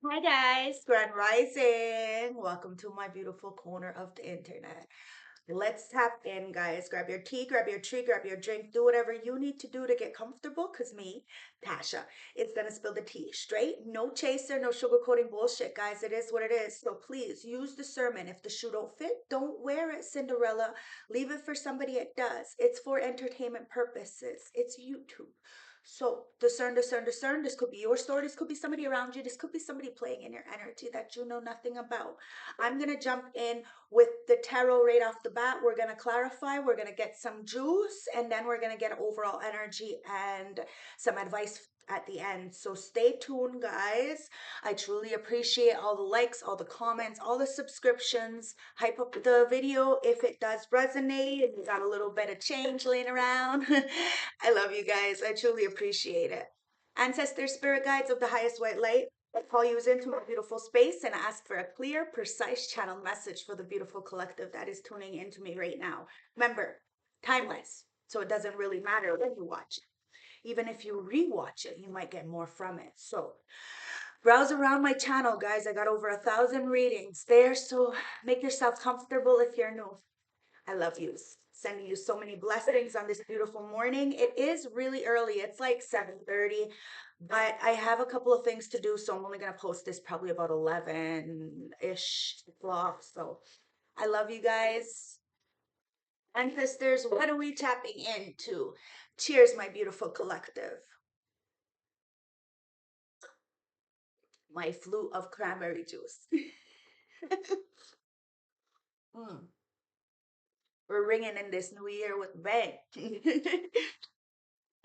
Hi guys, Grand Rising. Welcome to my beautiful corner of the internet. Let's tap in, guys. Grab your tea, grab your tree, grab your drink, do whatever you need to do to get comfortable. Cause me, Tasha, is gonna spill the tea. Straight, no chaser, no sugarcoating bullshit, guys. It is what it is. So please use discernment. If the shoe don't fit, don't wear it, Cinderella. Leave it for somebody it does. It's for entertainment purposes. It's YouTube. So discern, discern, discern. This could be your story. This could be somebody around you. This could be somebody playing in your energy that you know nothing about. I'm going to jump in with the tarot right off the bat. We're going to clarify. We're going to get some juice. And then we're going to get overall energy and some advice at the end. So stay tuned, guys. I truly appreciate all the likes, all the comments, all the subscriptions. Hype up the video if it does resonate and you got a little bit of change laying around. I love you guys. I truly appreciate it. Ancestors, spirit guides of the highest white light, I call you into my beautiful space and ask for a clear, precise channel message for the beautiful collective that is tuning into me right now. Remember, timeless, so it doesn't really matter when you watch it. Even if you rewatch it, you might get more from it. So browse around my channel, guys. I got over 1,000 readings there, so make yourself comfortable if you're new. I love you. Sending you so many blessings on this beautiful morning. It is really early. It's like 7:30, but I have a couple of things to do, so I'm only going to post this probably about 11-ish o'clock. So I love you guys. And sisters, what are we tapping into? Cheers, my beautiful collective. My flute of cranberry juice. Mm, we're ringing in this new year with bang.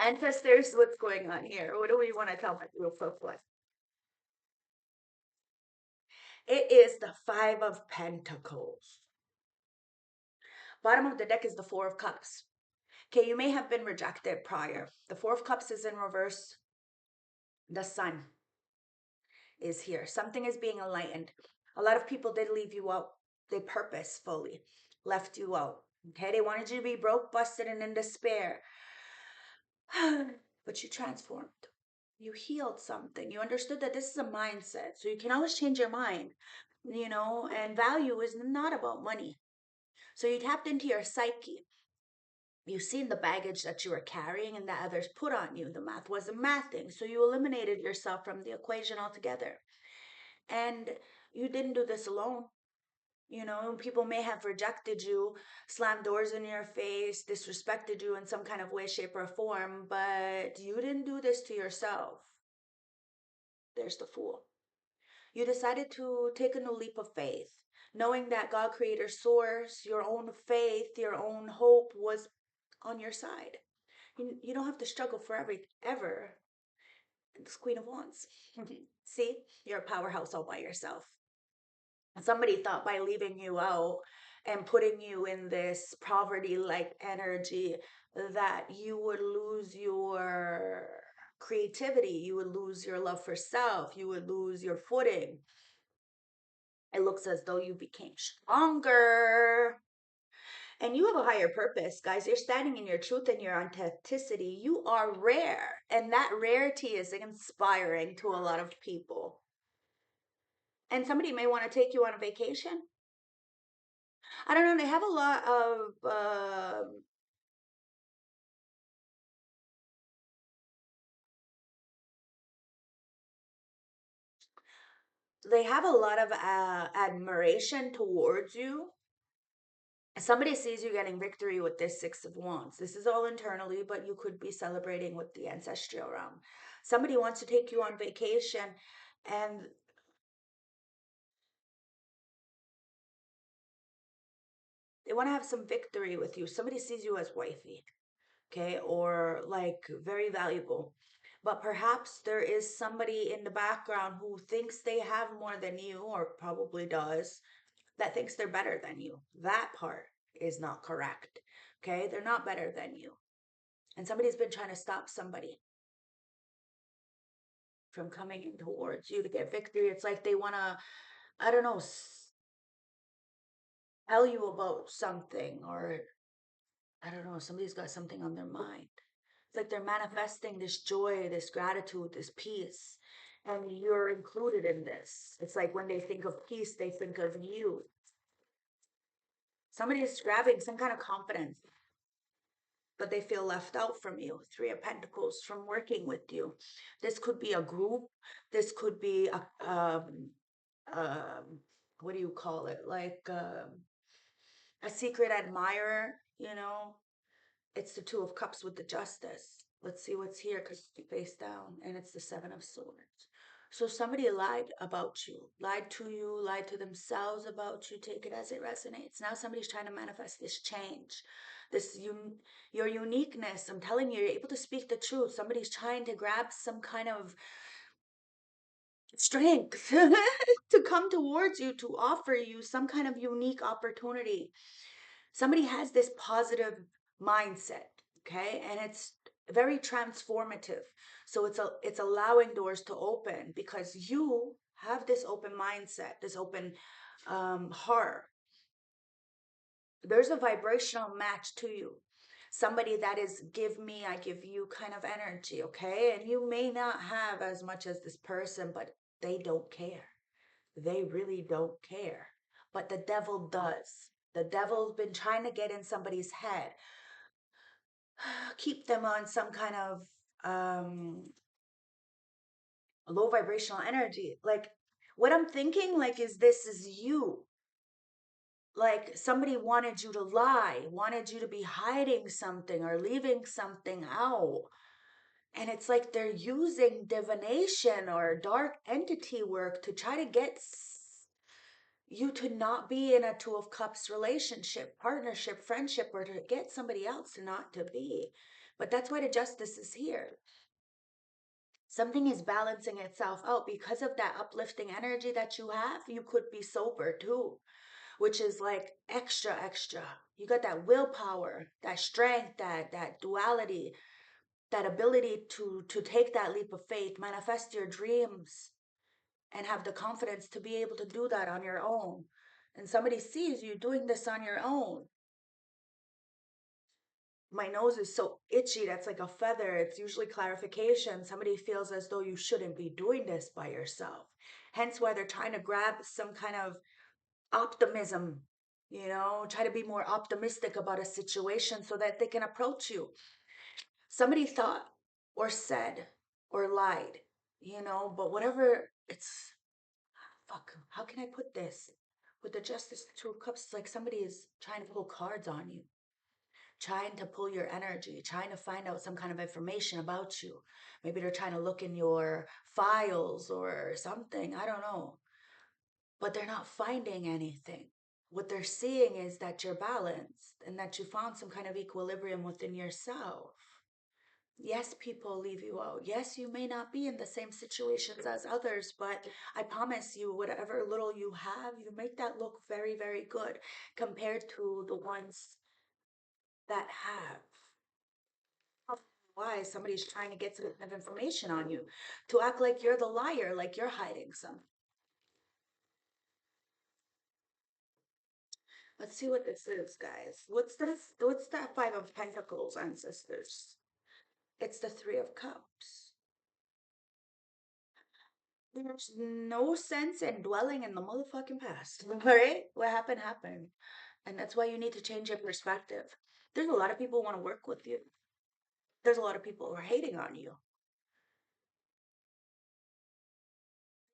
Ancestors, what's going on here? What do we want to tell my beautiful collective? It is the Five of Pentacles. Bottom of the deck is the Four of Cups. Okay, you may have been rejected prior. The Four of Cups is in reverse. The Sun is here. Something is being enlightened. A lot of people did leave you out. They purposefully left you out. Okay, they wanted you to be broke, busted, and in despair. But you transformed. You healed something. You understood that this is a mindset. So you can always change your mind, and value is not about money. So you tapped into your psyche. You've seen the baggage that you were carrying and that others put on you. The math wasn't mathing. So you eliminated yourself from the equation altogether. And you didn't do this alone. People may have rejected you, slammed doors in your face, disrespected you in some kind of way, shape, or form, but you didn't do this to yourself. There's the Fool. You decided to take a new leap of faith, knowing that God, Creator, Source, your own faith, your own hope was on your side. You don't have to struggle forever, ever. It's Queen of Wands. See, you're a powerhouse all by yourself. Somebody thought by leaving you out and putting you in this poverty like energy that you would lose your creativity, you would lose your love for self, you would lose your footing. It looks as though you became stronger. And you have a higher purpose, guys. You're standing in your truth and your authenticity. You are rare. And that rarity is inspiring to a lot of people. And somebody may want to take you on a vacation. I don't know. They have a lot of admiration towards you. Somebody sees you getting victory with this Six of Wands. This is all internally, but you could be celebrating with the ancestral realm. Somebody wants to take you on vacation, and they want to have some victory with you. Somebody sees you as wifey, okay, or like very valuable. But perhaps there is somebody in the background who thinks they have more than you, or probably does, that thinks they're better than you. That part is not correct. Okay, they're not better than you. And somebody's been trying to stop somebody from coming in towards you to get victory. It's like they want to, I don't know, tell you about something, or I don't know, somebody's got something on their mind. It's like they're manifesting this joy, this gratitude, this peace. And you're included in this. It's like when they think of peace, they think of you. Somebody is grabbing some kind of confidence, but they feel left out from you. Three of Pentacles from working with you. This could be a group. This could be um, what do you call it? Like a secret admirer, you know? It's the Two of Cups with the Justice. Let's see what's here because it's face down and it's the Seven of Swords. So somebody lied about you, lied to you, lied to themselves about you. Take it as it resonates. Now somebody's trying to manifest this change, your uniqueness. I'm telling you, you're able to speak the truth. Somebody's trying to grab some kind of strength to come towards you, to offer you some kind of unique opportunity. Somebody has this positive mindset, okay, and it's very transformative. So it's allowing doors to open because you have this open mindset, this open heart. There's a vibrational match to you. Somebody that is give me, I give you kind of energy, okay? And you may not have as much as this person, but they don't care. They really don't care. But the devil does. The devil's been trying to get in somebody's head, keep them on some kind of low vibrational energy. Like what I'm thinking, like, is this is you. Like somebody wanted you to lie, wanted you to be hiding something or leaving something out. And it's like they're using divination or dark entity work to try to get you to not be in a Two of Cups relationship, partnership, friendship, or to get somebody else to not to be. But that's why the Justice is here. Something is balancing itself out because of that uplifting energy that you have. You could be sober too, which is like extra, extra. You got that willpower, that strength, that duality, that ability to take that leap of faith, manifest your dreams, and have the confidence to be able to do that on your own. And somebody sees you doing this on your own. My nose is so itchy, that's like a feather. It's usually clarification. Somebody feels as though you shouldn't be doing this by yourself. Hence why they're trying to grab some kind of optimism, try to be more optimistic about a situation so that they can approach you. Somebody thought or said or lied, but whatever, it's fuck, how can I put this? With the Justice, Two of Cups, it's like somebody is trying to pull cards on you, trying to pull your energy, trying to find out some kind of information about you. Maybe they're trying to look in your files or something. I don't know. But they're not finding anything. What they're seeing is that you're balanced and that you found some kind of equilibrium within yourself. Yes, people leave you out. Yes, you may not be in the same situations as others, but I promise you, whatever little you have, you make that look very, very good compared to the ones that have. Why somebody's trying to get some kind of information on you to act like you're the liar, like you're hiding some. Let's see what this is, guys. What's this? What's that Five of Pentacles, ancestors? It's the Three of Cups. There's no sense in dwelling in the motherfucking past. All right? What happened, happened. And that's why you need to change your perspective. There's a lot of people who want to work with you. There's a lot of people who are hating on you.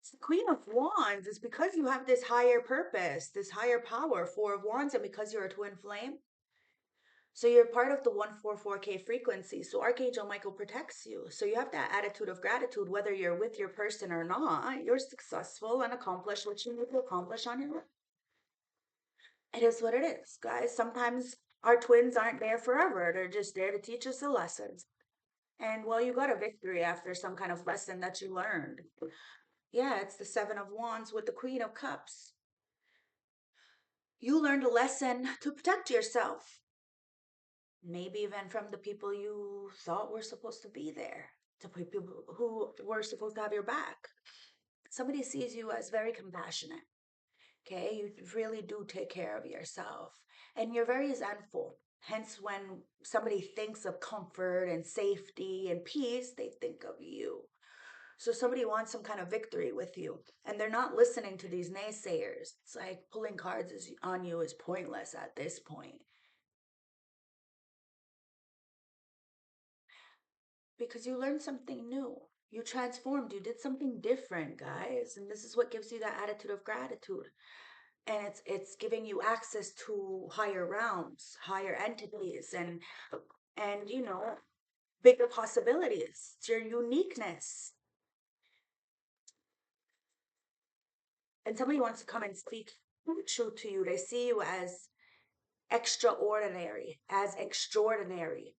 It's the Queen of Wands. It's because you have this higher purpose, this higher power, Four of Wands, and because you're a twin flame. So you're part of the 144K frequency. So Archangel Michael protects you. So you have that attitude of gratitude, whether you're with your person or not. You're successful and accomplished what you need to accomplish on your own. It is what it is, guys. Sometimes our twins aren't there forever. They're just there to teach us a lesson. And well, you got a victory after some kind of lesson that you learned. Yeah, it's the Seven of Wands with the Queen of Cups. You learned a lesson to protect yourself. Maybe even from the people you thought were supposed to be there, to people who were supposed to have your back. Somebody sees you as very compassionate. Okay, you really do take care of yourself and you're very zenful. Hence, when somebody thinks of comfort and safety and peace, they think of you. So somebody wants some kind of victory with you, and they're not listening to these naysayers. It's like pulling cards on you is pointless at this point because you learned something new. You transformed, you did something different, guys. And this is what gives you that attitude of gratitude. And it's giving you access to higher realms, higher entities, and bigger possibilities. It's your uniqueness. And somebody wants to come and speak truth to you. They see you as extraordinary, as extraordinary.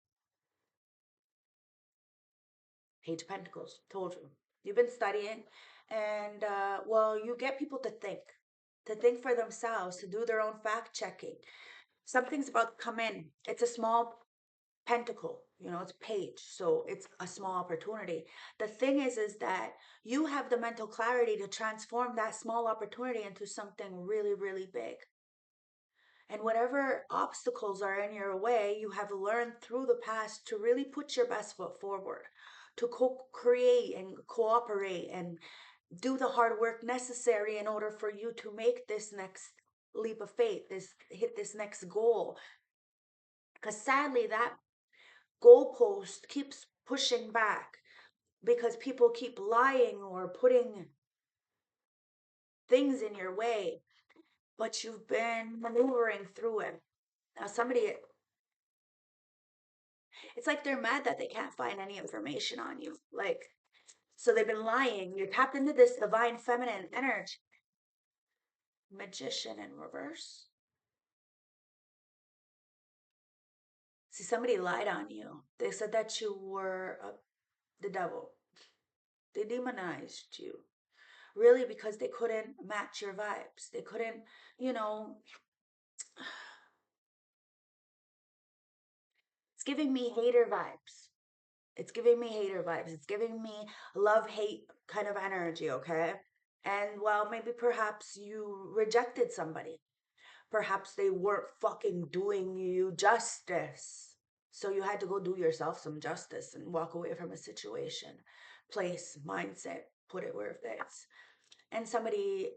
Page of Pentacles, told you. You've been studying, and well, you get people to think for themselves, to do their own fact checking. Something's about to come in. It's a small pentacle, it's page, so it's a small opportunity. The thing is that you have the mental clarity to transform that small opportunity into something really, really big. And whatever obstacles are in your way, you have learned through the past to really put your best foot forward, to co-create and cooperate and do the hard work necessary in order for you to make this next leap of faith, this hit this next goal. Because sadly, that goalpost keeps pushing back because people keep lying or putting things in your way, but you've been maneuvering through it. Now, somebody, it's like they're mad that they can't find any information on you. Like, so they've been lying. You're tapped into this divine feminine energy. Magician in reverse. See, somebody lied on you. They said that you were the devil. They demonized you. Really, because they couldn't match your vibes. They couldn't, you know, it's giving me hater vibes. It's giving me hater vibes. It's giving me love hate kind of energy, okay? And well, maybe perhaps you rejected somebody. Perhaps they weren't fucking doing you justice. So you had to go do yourself some justice and walk away from a situation, place, mindset, put it where it fits. And somebody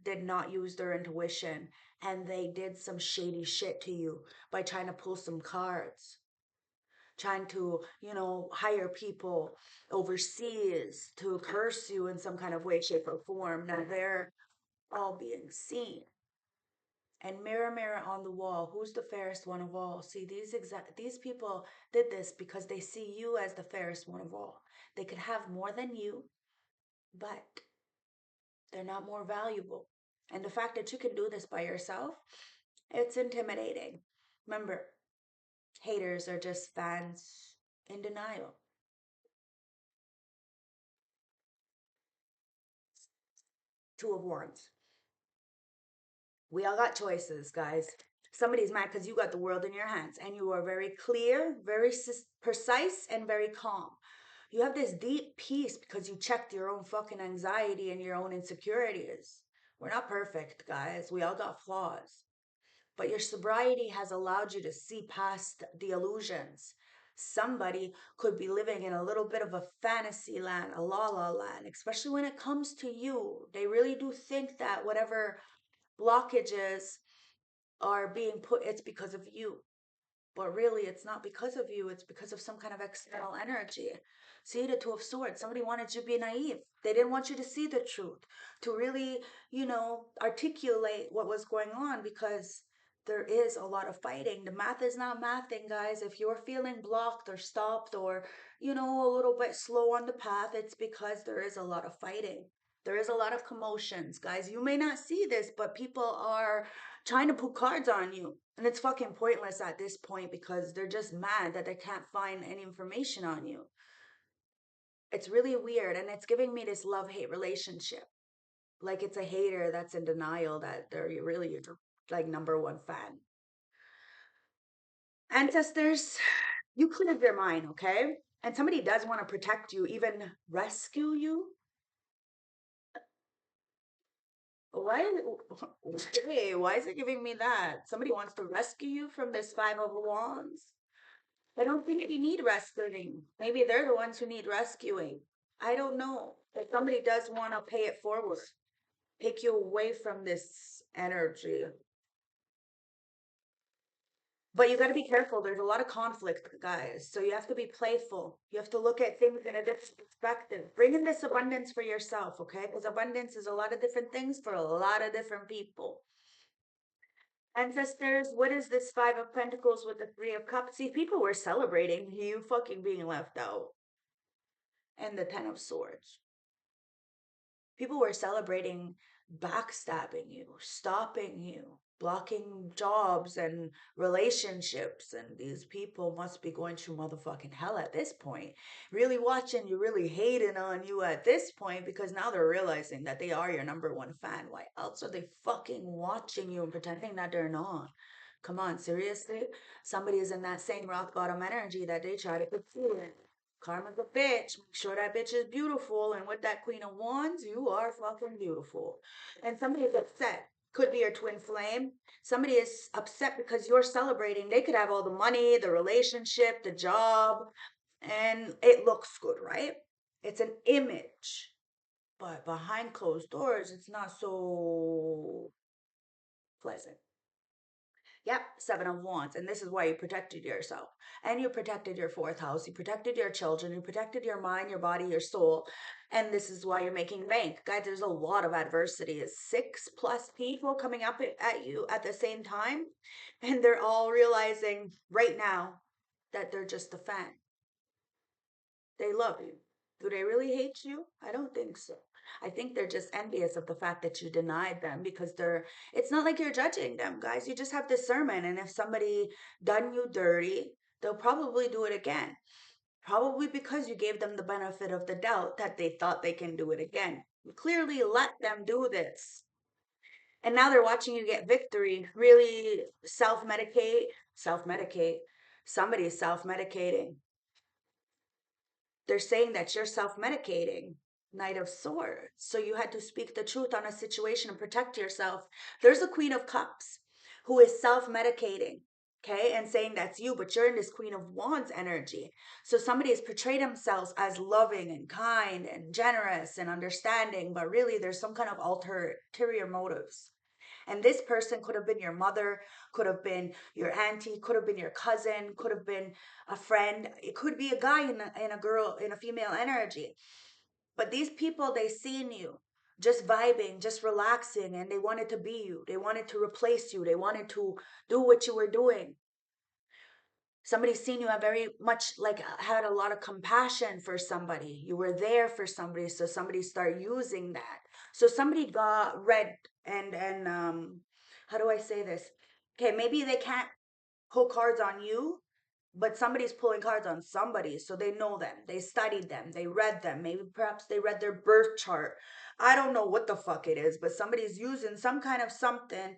did not use their intuition and they did some shady shit to you by trying to pull some cards, trying to, hire people overseas to curse you in some kind of way, shape, or form. Now they're all being seen. And mirror, mirror on the wall, who's the fairest one of all? See, these people did this because they see you as the fairest one of all. They could have more than you, but they're not more valuable. And the fact that you can do this by yourself, it's intimidating. Remember, haters are just fans in denial. Two of Wands. We all got choices, guys. Somebody's mad because you got the world in your hands and you are very clear, very precise, and very calm. You have this deep peace because you checked your own fucking anxiety and your own insecurities. We're not perfect, guys. We all got flaws. But your sobriety has allowed you to see past the illusions. Somebody could be living in a little bit of a fantasy land, a la la land, especially when it comes to you. They really do think that whatever blockages are being put, it's because of you. But really, it's not because of you. It's because of some kind of external energy. See, the Two of Swords. Somebody wanted you to be naive. They didn't want you to see the truth, to really, articulate what was going on because there is a lot of fighting. The math is not mathing, guys. If you're feeling blocked or stopped or, a little bit slow on the path, it's because there is a lot of fighting. There is a lot of commotions, guys. You may not see this, but people are trying to put cards on you. And it's fucking pointless at this point because they're just mad that they can't find any information on you. It's really weird. And it's giving me this love hate relationship. Like it's a hater that's in denial that they're really your like number one fan. Ancestors, you cleared your mind, okay? And somebody does want to protect you, even rescue you. Why? Hey, why is it giving me that? Somebody wants to rescue you from this Five of Wands. I don't think you need rescuing. Maybe they're the ones who need rescuing. I don't know. If somebody does want to pay it forward, take you away from this energy. But you got to be careful. There's a lot of conflict, guys. So you have to be playful. You have to look at things in a different perspective. Bring in this abundance for yourself, okay? Because abundance is a lot of different things for a lot of different people. Ancestors, what is this Five of Pentacles with the Three of Cups? See, people were celebrating you fucking being left out. And the Ten of Swords. People were celebrating backstabbing you, stopping you, blocking jobs and relationships. And these people must be going through motherfucking hell at this point. Really watching you, really hating on you at this point because now they're realizing that they are your number one fan. Why else are they fucking watching you and pretending that they're not? Come on, seriously? Somebody is in that same rock bottom energy that they try to put you in. Karma's a bitch. Make sure that bitch is beautiful. And with that Queen of Wands, you are fucking beautiful. And somebody is upset. Could be your twin flame. Somebody is upset because you're celebrating. They could have all the money, the relationship, the job, and it looks good, right? It's an image. But behind closed doors, it's not so pleasant. Yep, Seven of Wands. And this is why you protected yourself. And you protected your fourth house. You protected your children. You protected your mind, your body, your soul. And this is why you're making bank. Guys, there's a lot of adversity. It's 6+ people coming up at you at the same time. And they're all realizing right now that they're just a fan. They love you. Do they really hate you? I don't think so. I think they're just envious of the fact that you denied them because it's not like you're judging them, guys. You just have discernment. And if somebody done you dirty, they'll probably do it again. Probably because you gave them the benefit of the doubt that they thought they can do it again. You clearly let them do this. And now they're watching you get victory. Really self-medicate. Somebody's self-medicating. They're saying that you're self-medicating. Knight of Swords. So you had to speak the truth on a situation and protect yourself. There's a Queen of Cups who is self-medicating, okay, and saying that's you, but you're in this Queen of Wands energy. So somebody has portrayed themselves as loving and kind and generous and understanding, but really there's some kind of ulterior motives. And this person could have been your mother, could have been your auntie, could have been your cousin, could have been a friend. It could be a guy in a girl, in a female energy. But these people, they seen you just vibing, just relaxing, and they wanted to be you. They wanted to replace you. They wanted to do what you were doing. Somebody seen you have very much like had a lot of compassion for somebody. You were there for somebody, so somebody started using that. So somebody got read and how do I say this? Okay, maybe they can't pull cards on you, but somebody's pulling cards on somebody, so they know them, they studied them, they read them, maybe perhaps they read their birth chart. I don't know what the fuck it is, but somebody's using some kind of something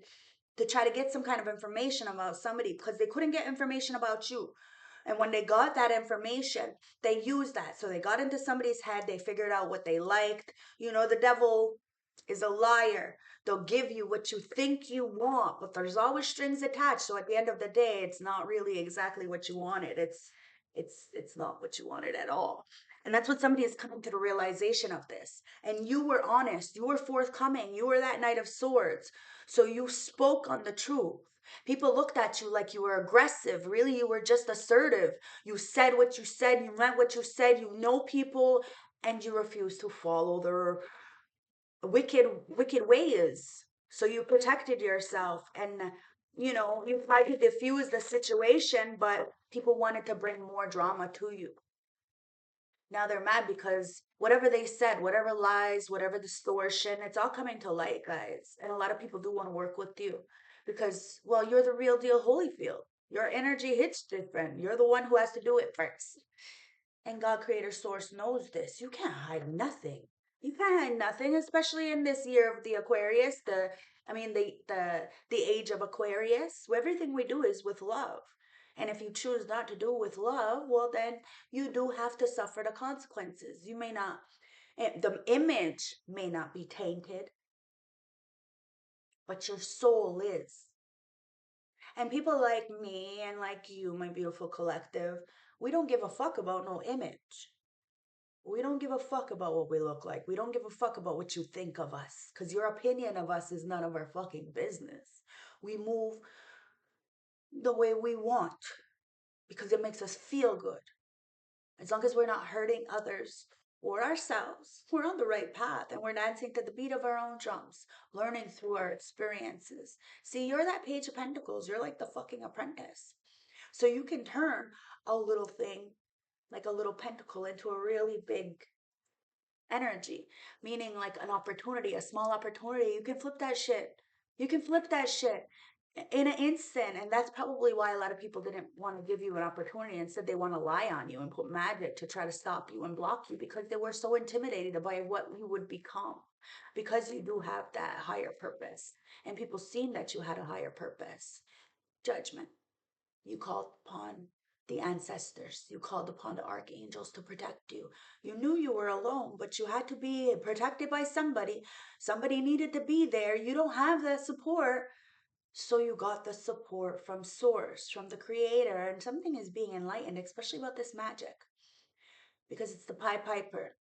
to try to get some kind of information about somebody because they couldn't get information about you. And when they got that information, they used that. So they got into somebody's head, they figured out what they liked. You know, the devil is a liar. They'll give you what you think you want, but there's always strings attached. So at the end of the day, it's not really exactly what you wanted. It's not what you wanted at all. And that's what somebody is coming to the realization of this. And you were honest, you were forthcoming, you were that Knight of Swords. So you spoke on the truth. People looked at you like you were aggressive. Really, you were just assertive. You said what you said, you meant what you said, you know people, and you refused to follow their wicked ways. So you protected yourself and you tried to diffuse the situation, but people wanted to bring more drama to you. Now they're mad because whatever they said, whatever lies, whatever distortion, it's all coming to light, guys. And a lot of people do want to work with you because, well, you're the real deal Holyfield. Your energy hits different. You're the one who has to do it first. And God Creator Source knows this. You can't hide nothing. You can't hide nothing, especially in this year of the Aquarius, the age of Aquarius. Everything we do is with love. And if you choose not to do with love, well then you do have to suffer the consequences. You may not the image may not be tainted, but your soul is. And people like me and like you, my beautiful collective, we don't give a fuck about no image. We don't give a fuck about what we look like. We don't give a fuck about what you think of us. Because your opinion of us is none of our fucking business. We move the way we want because it makes us feel good. As long as we're not hurting others or ourselves, we're on the right path and we're dancing to the beat of our own drums, learning through our experiences. See, you're that Page of Pentacles. You're like the fucking apprentice. So you can turn a little thing, like a little pentacle, into a really big energy, meaning like an opportunity, a small opportunity. You can flip that shit. You can flip that shit in an instant. And that's probably why a lot of people didn't want to give you an opportunity. Instead, they want to lie on you and put magic to try to stop you and block you because they were so intimidated by what you would become. Because you do have that higher purpose. And people seen that you had a higher purpose. Judgment. You called upon the ancestors. You called upon the archangels to protect you. You knew you were alone, but you had to be protected by somebody. Somebody needed to be there. You don't have that support. So you got the support from source, from the creator, and something is being enlightened, especially about this magic. Because it's the Pied Piper.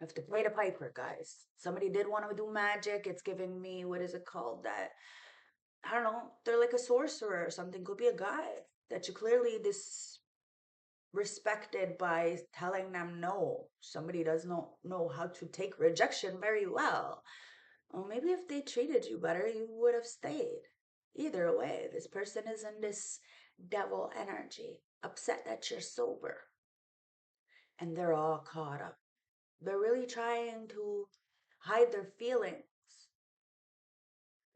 I have to play the piper, guys. Somebody did want to do magic. It's giving me, what is it called? That, I don't know, they're like a sorcerer or something. Could be a guy that you clearly disrespected by telling them no. Somebody does not know how to take rejection very well. Or maybe if they treated you better, you would have stayed. Either way, this person is in this devil energy, upset that you're sober. And they're all caught up. They're really trying to hide their feelings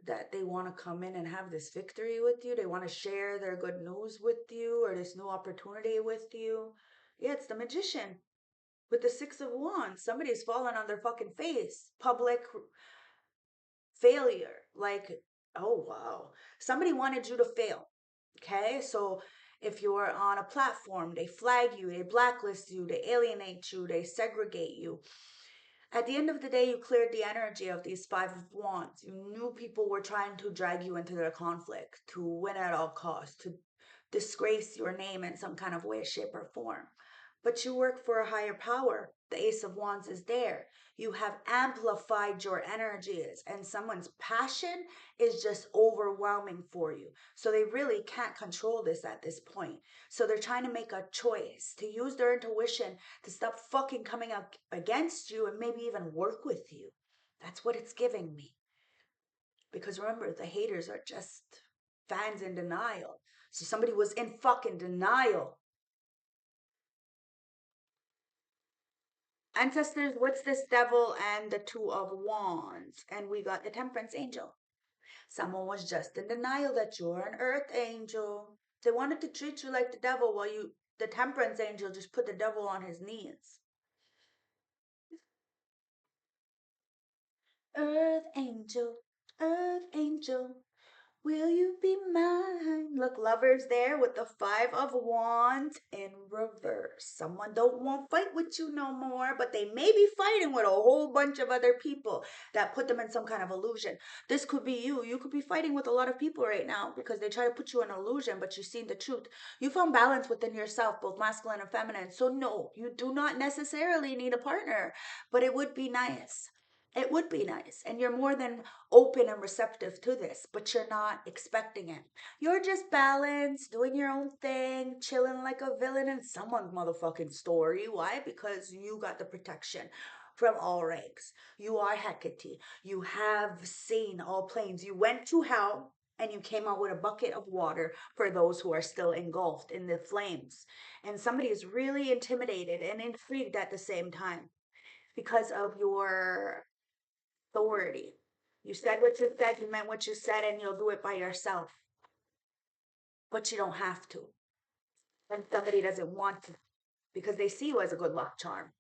that they want to come in and have this victory with you. They want to share their good news with you or this new opportunity with you. Yeah, it's the magician with the Six of Wands. Somebody's fallen on their fucking face. Public failure. Like, oh wow. Somebody wanted you to fail. Okay? So if you're on a platform, they flag you, they blacklist you, they alienate you, they segregate you. At the end of the day, you cleared the energy of these Five of Wands. You knew people were trying to drag you into their conflict, to win at all costs, to disgrace your name in some kind of way, shape, or form. But you work for a higher power. The Ace of Wands is there. You have amplified your energies, and someone's passion is just overwhelming for you. So they really can't control this at this point. So they're trying to make a choice to use their intuition to stop fucking coming up against you and maybe even work with you. That's what it's giving me. Because remember, the haters are just fans in denial. So somebody was in fucking denial. Ancestors, what's this devil and the Two of Wands? And we got the Temperance Angel. Someone was just in denial that you're an earth angel. They wanted to treat you like the devil while the Temperance Angel, just put the devil on his knees. Earth angel, will you be mine? Look, lovers there with the Five of Wands in reverse. Someone don't want to fight with you no more, but they may be fighting with a whole bunch of other people that put them in some kind of illusion. This could be you. You could be fighting with a lot of people right now because they try to put you in illusion, but you've seen the truth. You found balance within yourself, both masculine and feminine. So no, you do not necessarily need a partner, but it would be nice. It would be nice. And you're more than open and receptive to this, but you're not expecting it. You're just balanced, doing your own thing, chilling like a villain in someone's motherfucking story. Why? Because you got the protection from all ranks. You are Hecate. You have seen all planes. You went to hell and you came out with a bucket of water for those who are still engulfed in the flames. And somebody is really intimidated and intrigued at the same time because of your authority. You said what you said, you meant what you said, and you'll do it by yourself. But you don't have to. And somebody doesn't want to because they see you as a good luck charm.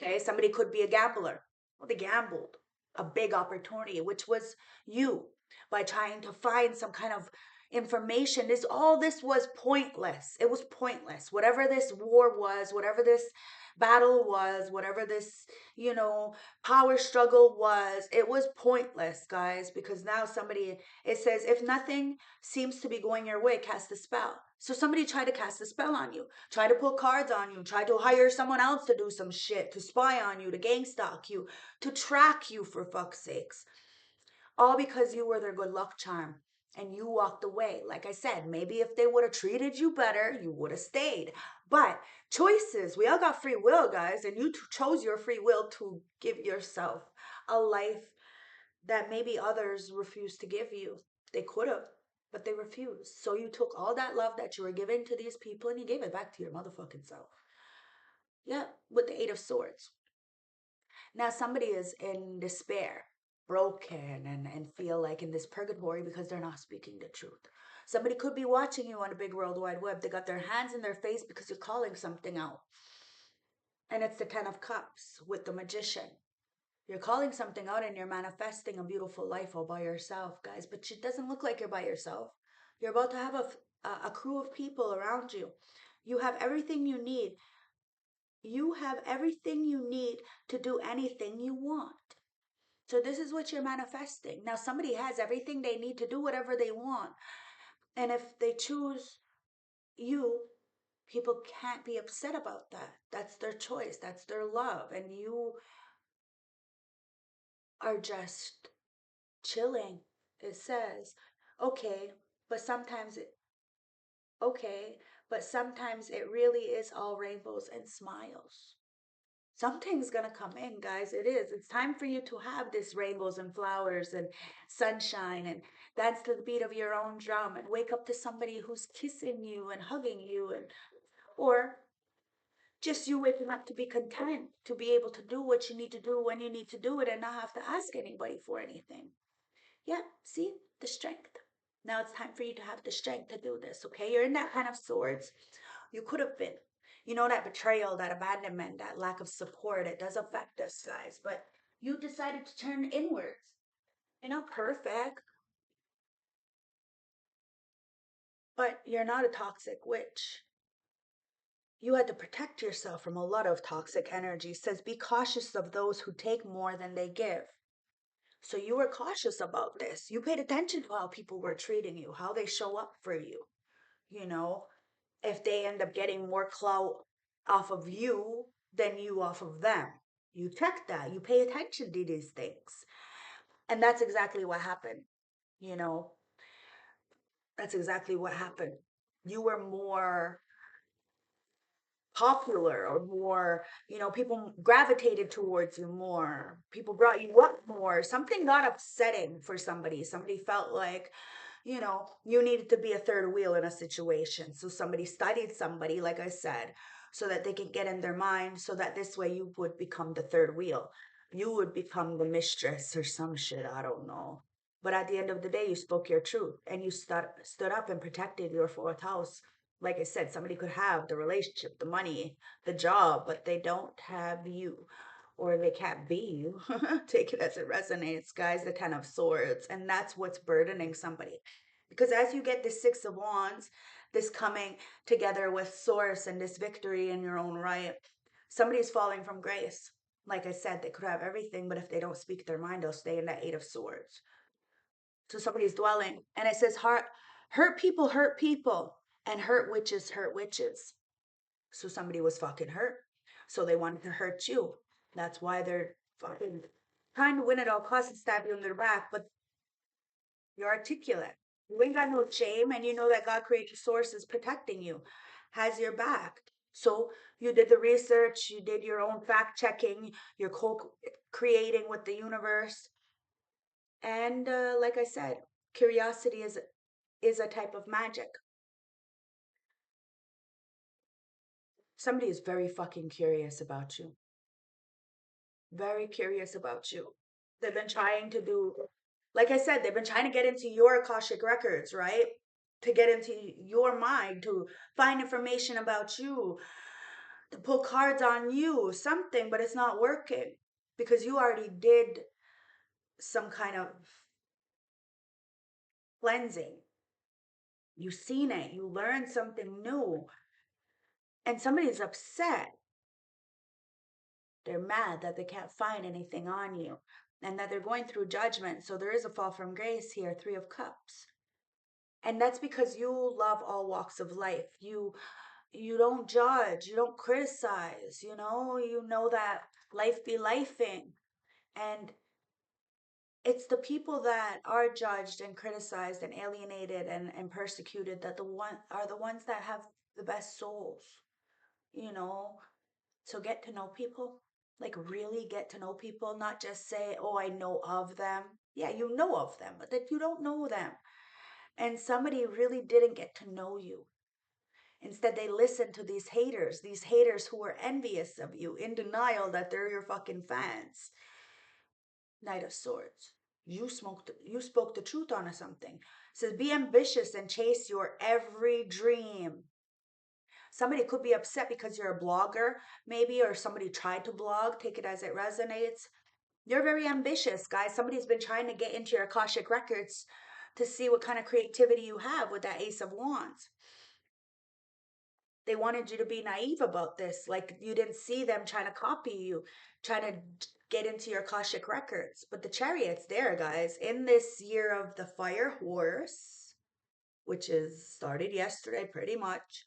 Okay, somebody could be a gambler. Well, they gambled a big opportunity, which was you, by trying to find some kind of information. All this was pointless. It was pointless. Whatever this war was, whatever this battle was, whatever this, you know, power struggle was, it was pointless, guys, because now somebody, it says, if nothing seems to be going your way, cast a spell. So somebody tried to cast a spell on you, try to pull cards on you, try to hire someone else to do some shit, to spy on you, to gang stalk you, to track you, for fuck's sakes. All because you were their good luck charm and you walked away. Like I said, maybe if they would have treated you better, you would have stayed. But choices, we all got free will, guys, and you chose your free will to give yourself a life that maybe others refused to give you. They could have, but they refused. So you took all that love that you were giving to these people and you gave it back to your motherfucking self. Yeah, with the Eight of Swords. Now somebody is in despair, broken, and feel like in this purgatory because they're not speaking the truth. Somebody could be watching you on a big world wide web. They got their hands in their face because you're calling something out. And it's the Ten of Cups with the Magician. You're calling something out and you're manifesting a beautiful life all by yourself, guys. But it doesn't look like you're by yourself. You're about to have a crew of people around you. You have everything you need. You have everything you need to do anything you want. So this is what you're manifesting. Now somebody has everything they need to do whatever they want. And if they choose you, people can't be upset about that. That's their choice. That's their love. And you are just chilling. It says, okay, but sometimes it okay, but sometimes it really is all rainbows and smiles. Something's gonna come in, guys. It is. It's time for you to have this rainbows and flowers and sunshine and dance to the beat of your own drum and wake up to somebody who's kissing you and hugging you, and or just you waking up to be content, to be able to do what you need to do when you need to do it and not have to ask anybody for anything. Yeah, see the strength. Now it's time for you to have the strength to do this, okay? You're in that kind of swords. You could have been. You know, that betrayal, that abandonment, that lack of support, it does affect us, guys. But you decided to turn inwards. You're not perfect, but you're not a toxic witch. You had to protect yourself from a lot of toxic energy. It says, be cautious of those who take more than they give. So you were cautious about this. You paid attention to how people were treating you, how they show up for you. You know, if they end up getting more clout off of you than you off of them. You check that. You pay attention to these things. And that's exactly what happened. You know, that's exactly what happened. You were more popular or more, you know, people gravitated towards you more. People brought you up more. Something got upsetting for somebody. Somebody felt like, you know, you needed to be a third wheel in a situation. So somebody studied somebody, like I said, so that they could get in their mind, so that this way you would become the third wheel. You would become the mistress or some shit. I don't know. But at the end of the day, you spoke your truth and you stood up and protected your fourth house. Like I said, somebody could have the relationship, the money, the job, but they don't have you, or they can't be you. Take it as it resonates, guys. The Ten of Swords. And that's what's burdening somebody. Because as you get this Six of Wands, this coming together with Source and this victory in your own right, somebody's falling from grace. Like I said, they could have everything, but if they don't speak their mind, they'll stay in that Eight of Swords. So somebody's dwelling. And it says, hurt people, and hurt witches hurt witches. So somebody was fucking hurt. So they wanted to hurt you. That's why they're fucking trying to win at all costs and stab you in their back. But you're articulate. You ain't got no shame, and you know that God created source is protecting you, has your back. So you did the research, you did your own fact checking, you're co-creating with the universe. And like I said, curiosity is a type of magic. Somebody is very fucking curious about you. Very curious about you. They've been trying to do, like I said, they've been trying to get into your Akashic records, right? To get into your mind, to find information about you, to pull cards on you, something, but it's not working because you already did some kind of cleansing. You've seen it, you learned something new, and somebody's upset. They're mad that they can't find anything on you and that they're going through judgment. So there is a fall from grace here, Three of Cups. And that's because you love all walks of life. You don't judge, you don't criticize, you know that life be lifing. And it's the people that are judged and criticized and alienated and persecuted that the ones that have the best souls, you know. So get to know people, like really get to know people, not just say, oh, I know of them. Yeah, you know of them, but that you don't know them. And somebody really didn't get to know you. Instead, they listen to these haters who are envious of you, in denial that they're your fucking fans. Knight of Swords. You spoke the truth on something. It says be ambitious and chase your every dream. Somebody could be upset because you're a blogger, maybe, or somebody tried to blog. Take it as it resonates. You're very ambitious, guys. Somebody's been trying to get into your Akashic records to see what kind of creativity you have with that Ace of Wands. They wanted you to be naive about this, like you didn't see them trying to copy you, trying to get into your Akashic records. But the Chariot's there, guys, in this year of the Fire Horse, which is started yesterday pretty much.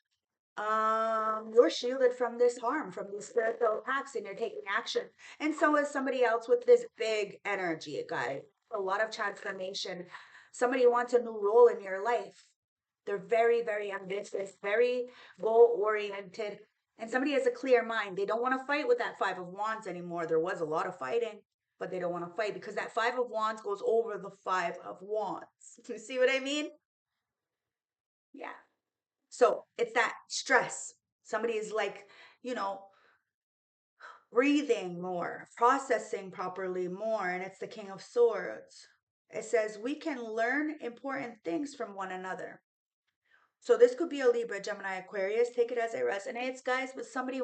You're shielded from this harm, from these spiritual attacks, and you're taking action. And so is somebody else with this big energy, guy. A lot of transformation. Somebody wants a new role in your life. They're very, very ambitious, very goal oriented, and somebody has a clear mind. They don't want to fight with that Five of Wands anymore. There was a lot of fighting, but they don't want to fight because that Five of Wands goes over the Five of Wands. You see what I mean? Yeah. So it's that stress. Somebody is like, you know, breathing more, processing properly more, and it's the King of Swords. It says we can learn important things from one another. So this could be a Libra, Gemini, Aquarius. Take it as it resonates, guys. With somebody,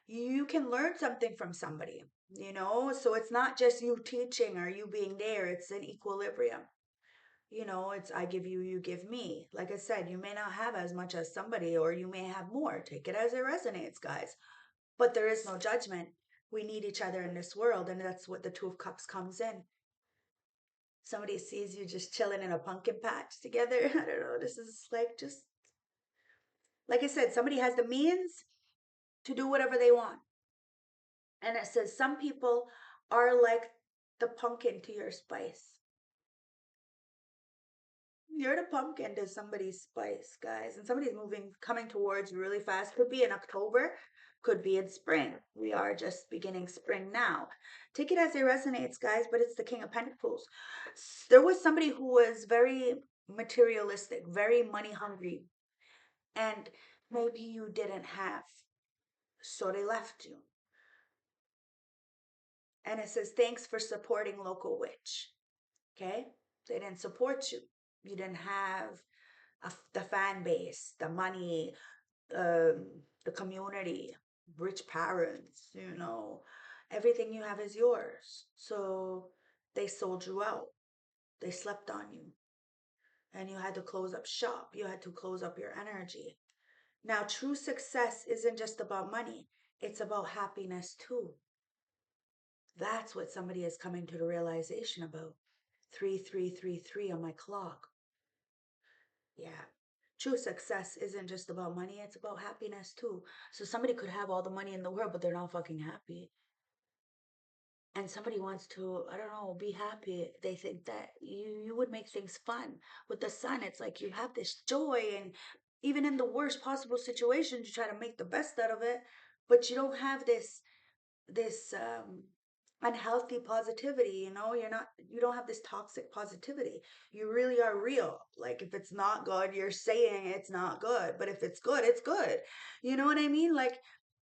you can learn something from somebody, So it's not just you teaching or you being there. It's an equilibrium. It's I give you, you give me. Like I said, you may not have as much as somebody, or you may have more. Take it as it resonates, guys. But there is no judgment. We need each other in this world, and that's what the Two of Cups comes in. Somebody sees you just chilling in a pumpkin patch together. I don't know. This is like just like I said, somebody has the means to do whatever they want. And it says some people are like the pumpkin to your spice. You're the pumpkin to somebody's spice, guys. And somebody's coming towards you really fast. Could be in October, could be in spring. We are just beginning spring now. Take it as it resonates, guys, but it's the King of Pentacles. There was somebody who was very materialistic, very money hungry, and maybe you didn't have, so they left you. And it says, thanks for supporting local witch. Okay? They didn't support you. You didn't have the fan base, the money, the community, rich parents, everything you have is yours. So they sold you out. They slept on you. And you had to close up shop. You had to close up your energy. Now, true success isn't just about money. It's about happiness too. That's what somebody is coming to the realization about. 3333 on my clock. Yeah. True success isn't just about money, it's about happiness too. So somebody could have all the money in the world, but they're not fucking happy. And somebody wants to, I don't know, be happy. They think that you would make things fun. With the sun, it's like you have this joy, and even in the worst possible situations, you try to make the best out of it, but you don't have this unhealthy positivity. You don't have this toxic positivity. You really are real. Like if it's not good, you're saying it's not good, but if it's good, it's good. You know what I mean? Like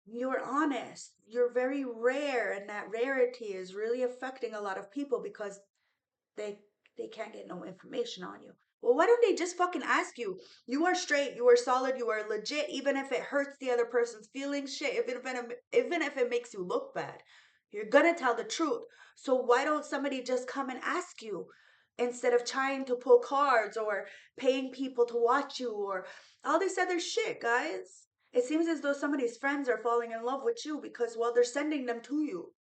you're honest, you're very rare, and that rarity is really affecting a lot of people because they they can't get no information on you. Well, why don't they just fucking ask you? You are straight, you are solid, you are legit, even if it hurts the other person's feelings. Shit, even if it makes you look bad, you're gonna tell the truth. So why don't somebody just come and ask you instead of trying to pull cards or paying people to watch you or all this other shit, guys? It seems as though somebody's friends are falling in love with you because, well, they're sending them to you.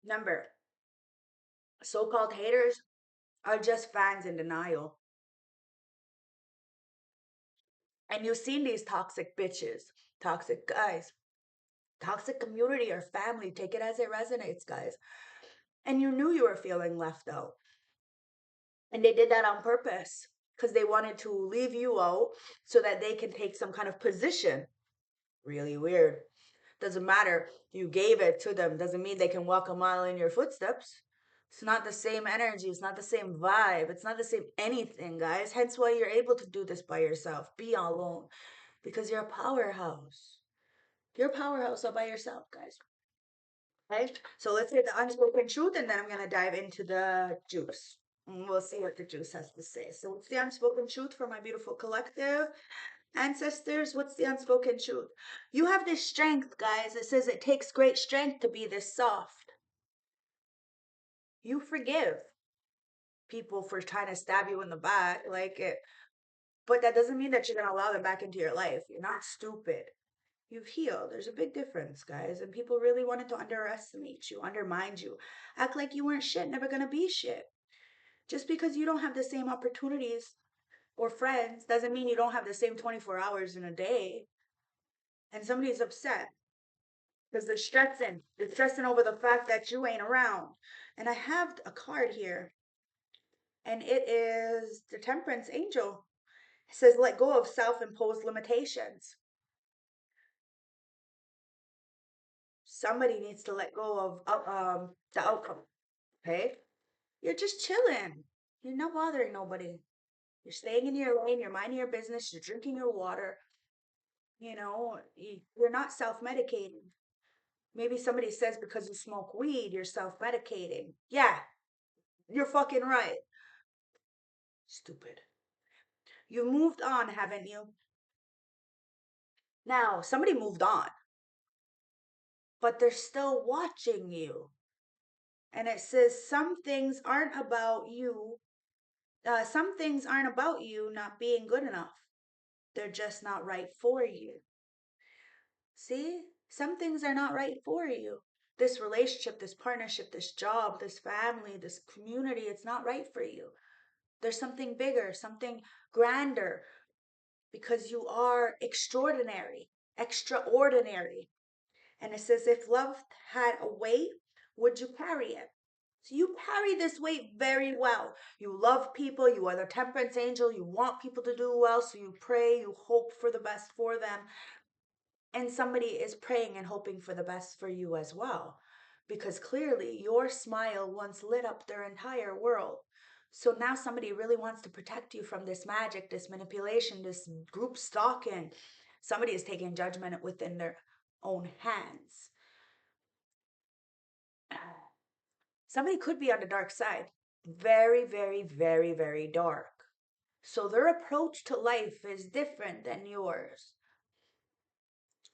Remember, so-called haters are just fans in denial. And you've seen these toxic bitches, toxic guys, toxic community or family. Take it as it resonates, guys. And you knew you were feeling left out. And they did that on purpose because they wanted to leave you out so that they can take some kind of position. Really weird. Doesn't matter. You gave it to them. Doesn't mean they can walk a mile in your footsteps. It's not the same energy. It's not the same vibe. It's not the same anything, guys. Hence why you're able to do this by yourself. Be alone. Because you're a powerhouse. You're a powerhouse all by yourself, guys. Right? So let's get the unspoken truth and then I'm going to dive into the juice. And we'll see what the juice has to say. So, what's the unspoken truth for my beautiful collective? Ancestors, what's the unspoken truth? You have this strength, guys. It says it takes great strength to be this soft. You forgive people for trying to stab you in the back, like it, but that doesn't mean that you're gonna allow them back into your life. You're not stupid. You've healed. There's a big difference, guys. And people really wanted to underestimate you, undermine you, act like you weren't shit, never gonna be shit. Just because you don't have the same opportunities or friends doesn't mean you don't have the same 24 hours in a day. And somebody's upset because they're stressing. They're stressing over the fact that you ain't around. And I have a card here, and it is the Temperance Angel. It says, let go of self imposed limitations. Somebody needs to let go of the outcome. Okay? You're just chilling. You're not bothering nobody. You're staying in your lane. You're minding your business. You're drinking your water. You know, you're not self medicating. Maybe somebody says because you smoke weed, you're self medicating. Yeah, you're fucking right. Stupid. You moved on, haven't you? Now, somebody moved on, but they're still watching you. And it says some things aren't about you. Some things aren't about you not being good enough. They're just not right for you. See? Some things are not right for you. This relationship, this partnership, this job, this family, this community, it's not right for you. There's something bigger, something grander, because you are extraordinary, extraordinary. And it says, if love had a weight, would you carry it? So you carry this weight very well. You love people. You are the temperance angel. You want people to do well. So you pray, you hope for the best for them. And somebody is praying and hoping for the best for you as well. Because clearly your smile once lit up their entire world. So now somebody really wants to protect you from this magic, this manipulation, this group stalking. Somebody is taking judgment within their own hands. Somebody could be on the dark side. Very, very, very, very dark. So their approach to life is different than yours.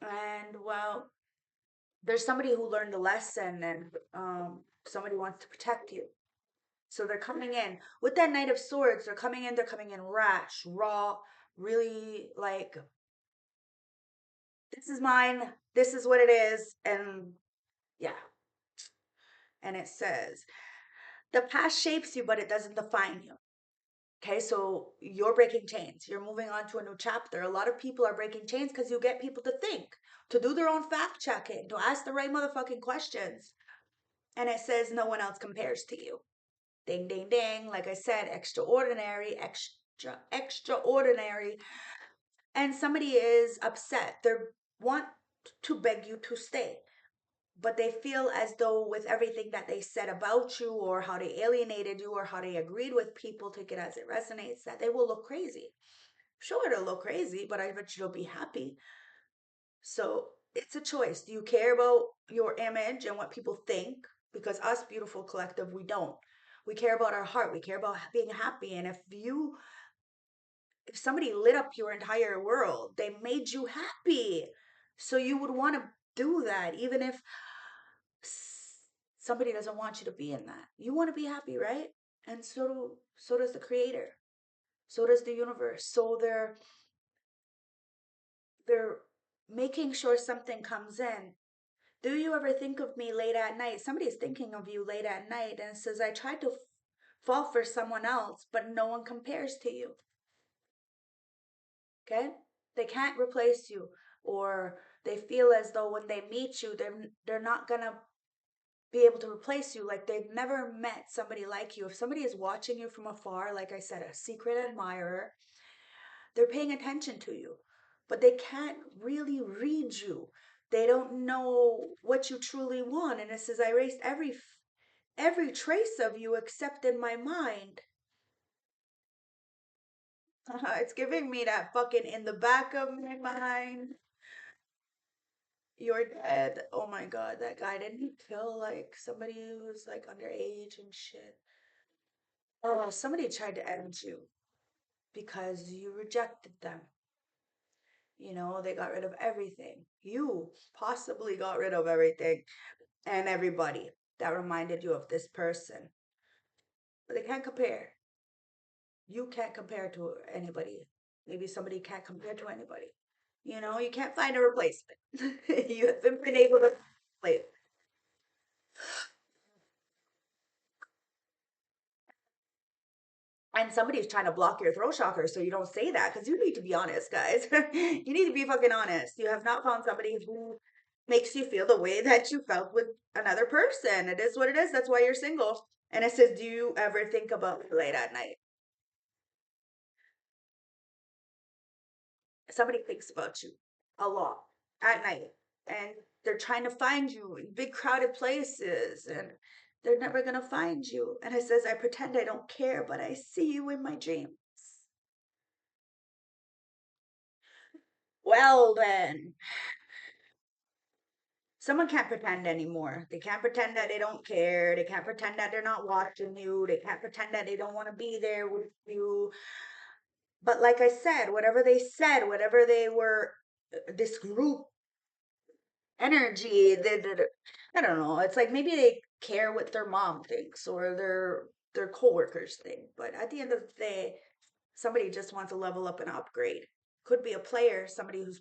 And well, there's somebody who learned a lesson and somebody wants to protect you. So they're coming in with that Knight of Swords. They're coming in rash, raw, really like, this is mine, this is what it is. And yeah. And it says, the past shapes you, but it doesn't define you. Okay, so you're breaking chains. You're moving on to a new chapter. A lot of people are breaking chains because you get people to think, to do their own fact checking, to ask the right motherfucking questions. And it says no one else compares to you. Ding, ding, ding. Like I said, extraordinary, extraordinary. And somebody is upset. They want to beg you to stay. But they feel as though with everything that they said about you or how they alienated you or how they agreed with people, take it as it resonates, that they will look crazy. Sure, it'll look crazy, but I bet you they'll be happy. So it's a choice. Do you care about your image and what people think? Because us, beautiful collective, we don't. We care about our heart. We care about being happy. And if somebody lit up your entire world, they made you happy. So you would want to do that, even if somebody doesn't want you to be in that. You want to be happy, right? And so does the creator. So does the universe. So they're making sure something comes in. Do you ever think of me late at night? Somebody's thinking of you late at night and says, I tried to fall for someone else, but no one compares to you. Okay? They can't replace you, or they feel as though when they meet you, they're not gonna be able to replace you. Like they've never met somebody like you. If somebody is watching you from afar, like I said, a secret admirer, they're paying attention to you, but they can't really read you. They don't know what you truly want. And it says, I erased every trace of you except in my mind. It's giving me that fucking in the back of my mind. You're dead. Oh my god, that guy didn't he kill like somebody who was like underage and shit? Oh, somebody tried to end you because you rejected them. You know, they got rid of everything. You possibly got rid of everything and everybody that reminded you of this person. But they can't compare. You can't compare to anybody. Maybe somebody can't compare to anybody. You know, you can't find a replacement. You haven't been able to play. And somebody's trying to block your throat chakra so you don't say that because you need to be honest, guys. You need to be fucking honest. You have not found somebody who makes you feel the way that you felt with another person. It is what it is. That's why you're single. And it says, do you ever think about me late at night? Somebody thinks about you a lot at night. And they're trying to find you in big crowded places. And they're never going to find you. And it says, I pretend I don't care, but I see you in my dreams. Well, then, someone can't pretend anymore. They can't pretend that they don't care. They can't pretend that they're not watching you. They can't pretend that they don't want to be there with you. But like I said, whatever they said, whatever they were, this group energy, I don't know. It's like maybe they care what their mom thinks or their coworkers think. But at the end of the day, somebody just wants to level up and upgrade. Could be a player, somebody who's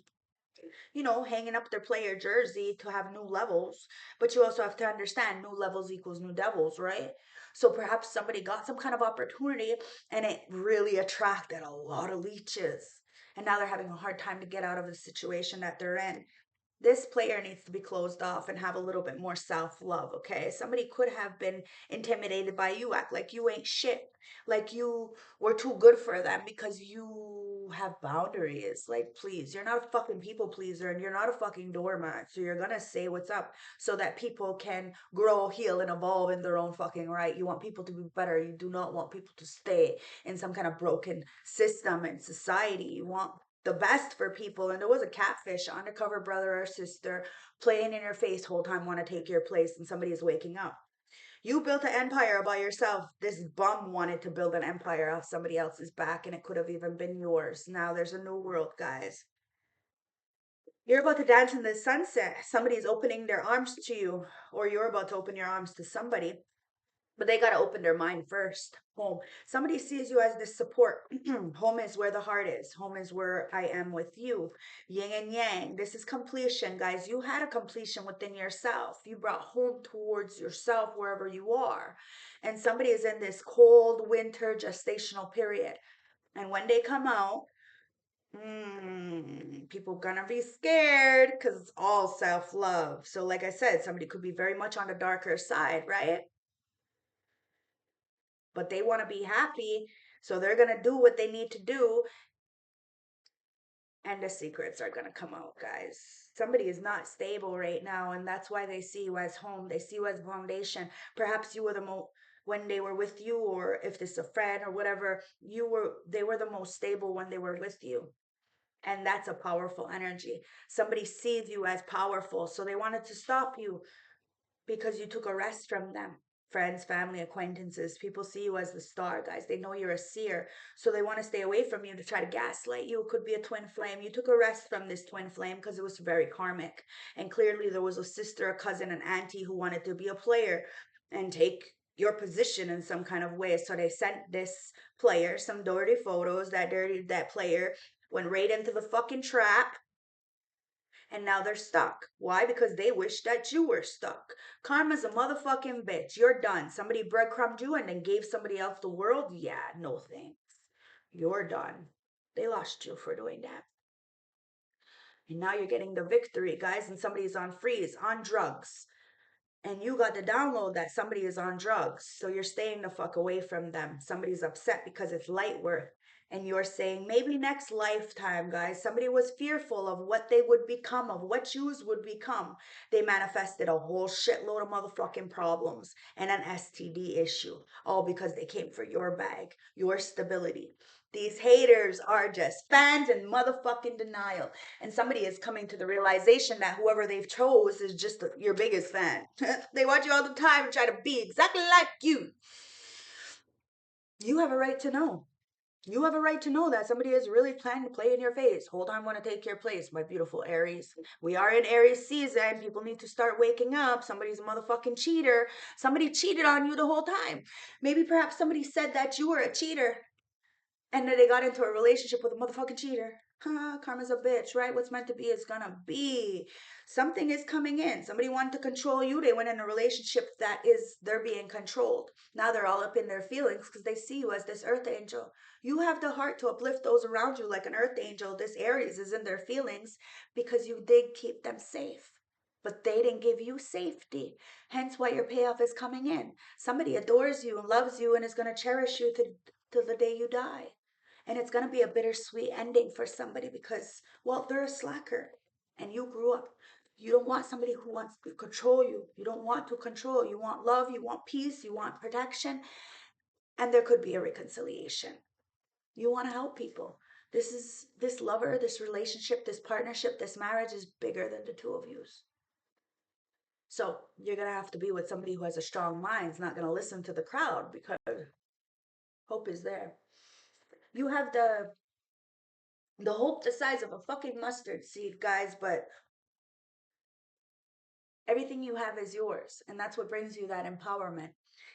hanging up their player jersey to have new levels. But you also have to understand new levels equals new devils, right? So perhaps somebody got some kind of opportunity and it really attracted a lot of leeches. And now they're having a hard time to get out of the situation that they're in. This player needs to be closed off and have a little bit more self-love, okay? Somebody could have been intimidated by you, act like you ain't shit, like you were too good for them because you have boundaries. Like, please, you're not a fucking people pleaser and you're not a fucking doormat. So you're gonna say what's up so that people can grow, heal, and evolve in their own fucking right. You want people to be better. You do not want people to stay in some kind of broken system and society. You want the best for people. And there was a catfish, undercover brother or sister, playing in your face whole time, want to take your place, and somebody is waking up. You built an empire by yourself. This bum wanted to build an empire off somebody else's back, and it could have even been yours. Now there's a new world, guys. You're about to dance in the sunset. Somebody's opening their arms to you, or you're about to open your arms to somebody. But they got to open their mind first. Home. Somebody sees you as the support. Home is where the heart is. Home is where I am with you. Yin and yang. This is completion, guys. You had a completion within yourself. You brought home towards yourself wherever you are. And somebody is in this cold winter gestational period. And when they come out, people gonna be scared because it's all self-love. So like I said, somebody could be very much on the darker side, right? But they want to be happy. So they're going to do what they need to do. And the secrets are going to come out, guys. Somebody is not stable right now. And that's why they see you as home. They see you as foundation. Perhaps you were the most, when they were with you, or if this is a friend or whatever, they were the most stable when they were with you. And that's a powerful energy. Somebody sees you as powerful. So they wanted to stop you because you took a rest from them. Friends, family, acquaintances, people see you as the star, guys. They know you're a seer. So they want to stay away from you to try to gaslight you. It could be a twin flame. You took a rest from this twin flame because it was very karmic. And clearly there was a sister, a cousin, an auntie who wanted to be a player and take your position in some kind of way. So they sent this player some dirty photos. That player went right into the fucking trap, and now they're stuck. Why? Because they wish that you were stuck. Karma's a motherfucking bitch. You're done. Somebody breadcrumbed you and then gave somebody else the world. Yeah, no thanks. You're done. They lost you for doing that. And now you're getting the victory, guys, and somebody's on freeze, on drugs. And you got the download that somebody is on drugs. So you're staying the fuck away from them. Somebody's upset because it's light work. And you're saying, maybe next lifetime, guys, somebody was fearful of what they would become, of what yous would become. They manifested a whole shitload of motherfucking problems and an STD issue, all because they came for your bag, your stability. These haters are just fans in motherfucking denial. And somebody is coming to the realization that whoever they've chose is just your biggest fan. They watch you all the time and try to be exactly like you. You have a right to know. You have a right to know that somebody is really planning to play in your face. Whole time want to take your place, my beautiful Aries. We are in Aries season. People need to start waking up. Somebody's a motherfucking cheater. Somebody cheated on you the whole time. Maybe perhaps somebody said that you were a cheater and then they got into a relationship with a motherfucking cheater. Karma's a bitch, right? What's meant to be is gonna be. Something is coming in. Somebody wanted to control you. They went in a relationship that is, they're being controlled. Now they're all up in their feelings because they see you as this earth angel. You have the heart to uplift those around you like an earth angel. This Aries is in their feelings because you did keep them safe. But they didn't give you safety. Hence why your payoff is coming in. Somebody adores you and loves you and is going to cherish you till the day you die. And it's going to be a bittersweet ending for somebody because, well, they're a slacker and you grew up. You don't want somebody who wants to control you. You don't want to control. You want love. You want peace. You want protection. And there could be a reconciliation. You want to help people. This lover, this relationship, this partnership, this marriage is bigger than the two of you. So you're going to have to be with somebody who has a strong mind. It's not going to listen to the crowd because hope is there. You have the hope the size of a fucking mustard seed, guys, but everything you have is yours. And that's what brings you that empowerment.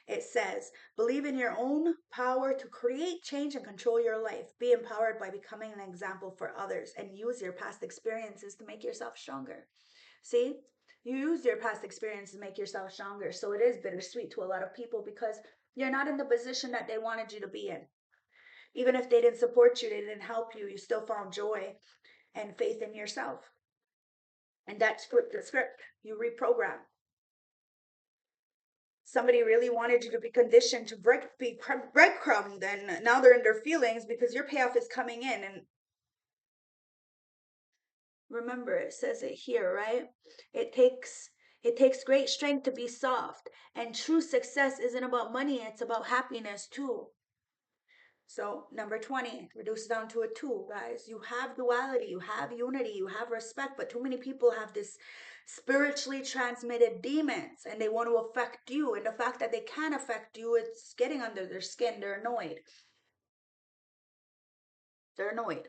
It says, believe in your own power to create change and control your life. Be empowered by becoming an example for others and use your past experiences to make yourself stronger. See, you use your past experience to make yourself stronger. So it is bittersweet to a lot of people because you're not in the position that they wanted you to be in. Even if they didn't support you, they didn't help you, you still found joy and faith in yourself. And that's the script. You reprogram. Somebody really wanted you to be conditioned to be breadcrumbed, and now they're in their feelings because your payoff is coming in. And remember, it says it here, right? It takes it takes great strength to be soft, and true success isn't about money; it's about happiness too. So number 20, reduce down to a 2, guys. You have duality, you have unity, you have respect, but too many people have this spiritually transmitted demons and they want to affect you. And the fact that they can affect you, it's getting under their skin. They're annoyed. They're annoyed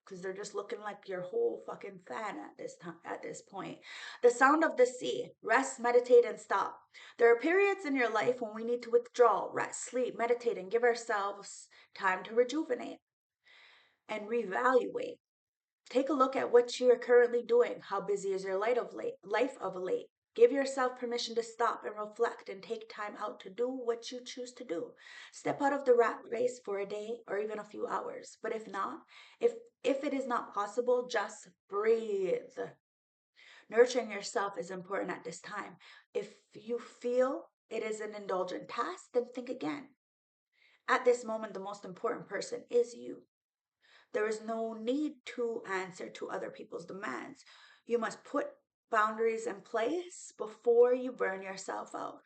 because they're just looking like your whole fucking fan at this time, at this point. The sound of the sea. Rest, meditate, and stop. There are periods in your life when we need to withdraw, rest, sleep, meditate, and give ourselves time to rejuvenate and reevaluate. Take a look at what you are currently doing. How busy is your life of late? Give yourself permission to stop and reflect and take time out to do what you choose to do. Step out of the rat race for a day or even a few hours. But if not, if it is not possible, just breathe. Nurturing yourself is important at this time. If you feel it is an indulgent task, then think again. At this moment, the most important person is you. There is no need to answer to other people's demands. You must put boundaries in place before you burn yourself out.